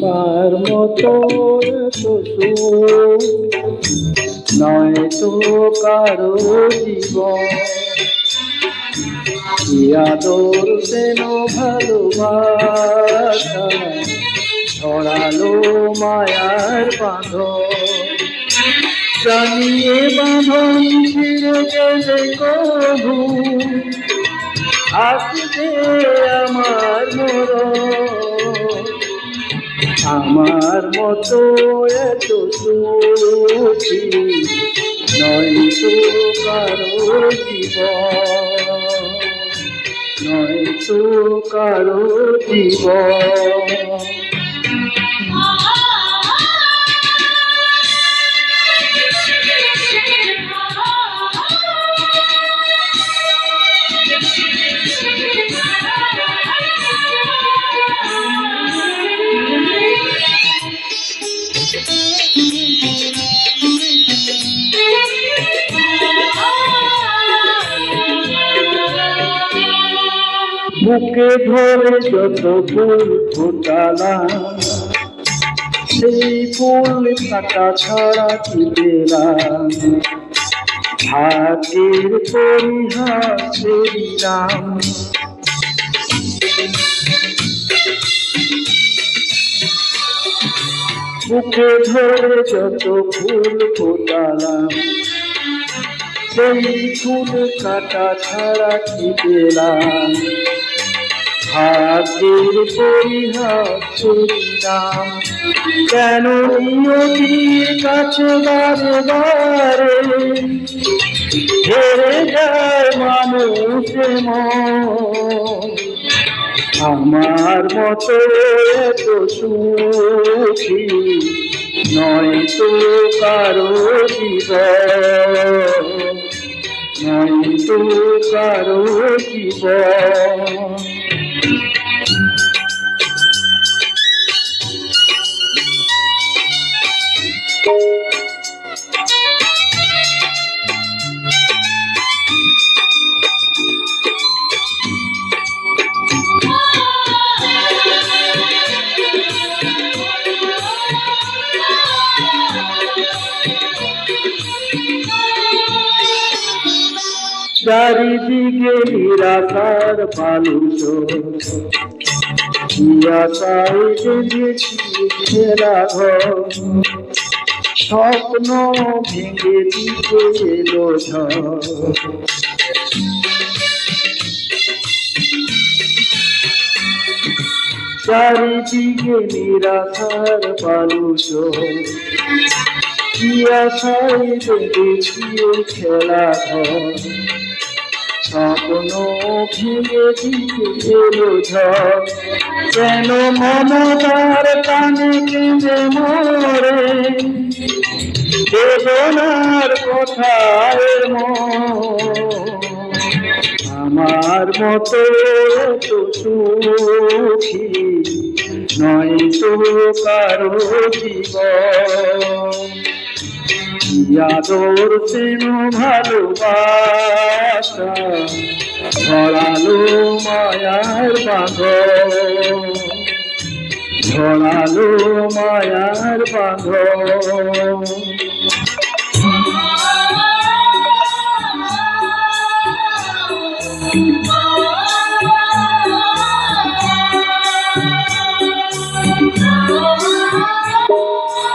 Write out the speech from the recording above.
আমার মতো এত সুখ নয় তো কারো জীবন। কি আদর যেন ভালোবাসা ছড়ালো মায়ার বাঁধন। জানিয়ে বাঁধন ছিঁড়ে গেলে কবু আসবে আমার মরণ। আমার মতো এত সুখী নয় তো কারো জীবন, নয় তো কারো জীবন। বুকে ধরে যত ফুল ফোটালাম সেই ফুল কাটা ছাড়া কি পেলাম। ভাগ্যের পরিহাসে দিলাম। বুকে ধরে যত ফুল ফোটালাম সেই ফুল কাটা ছাড়া কি পেলাম। ভাগ্যের পরিহাসে দিলাম। কেন নিয়তির কাছে বারে বারে হেরে যায় মানুষের মন। আমার মতো এত সুখী নয় তো কারো জীবন, নয় তো কারো জীবন। চারিদিকে নিরাকার বালুচ আশায় বেঁধেছি ঘেরা ঘর। স্বপ্ন ভেঙে দিতে এলো ঝড়। চারিদিকে নিরাকার বালুচ আশায় বেঁধেছি খেলা ঘর। স্বপ্ন ভেঙে দিতে এলো ঝড়। কেন মমতার টানে কেঁদে মরে বেদনার কথায় আমার মতো এত সুখী নয় তো কারো জীবন। আদর যেন ভালোবাসা ছড়ালো মায়ার বাঁধন, ছড়ালো মায়ার বাঁধন।